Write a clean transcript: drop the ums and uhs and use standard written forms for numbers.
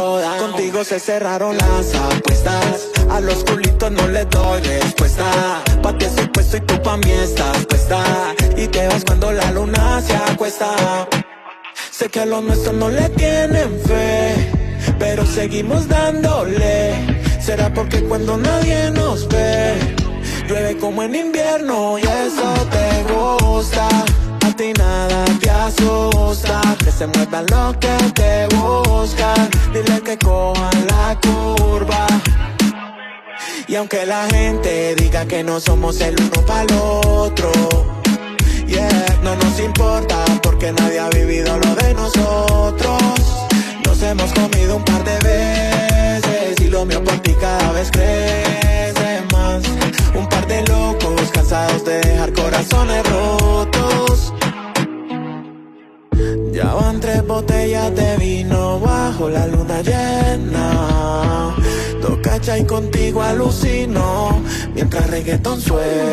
jodan. Contigo se cerraron las apuestas, a los culitos no les doy respuesta. Pa' ti estoy puesto y tú pa' mí estás puesta, y te vas cuando la luna se acuesta. Sé que a los nuestros no le tienen fe, pero seguimos dándole. Será porque cuando nadie nos ve, llueve como en invierno y eso te gusta. A ti nada te asusta, que se mueva lo que te buscan. Dile que cojan la curva. Y aunque la gente diga que no somos el uno para el otro, yeah, no nos importa porque nadie ha vivido lo de nosotros. Nos hemos comido un par de veces y lo mío por ti cada vez crece más. Un par de locos cansados de dejar corazones rotos. Ya van 3 botellas de vino bajo la luna llena. Toca y contigo alucino mientras reggaetón suena.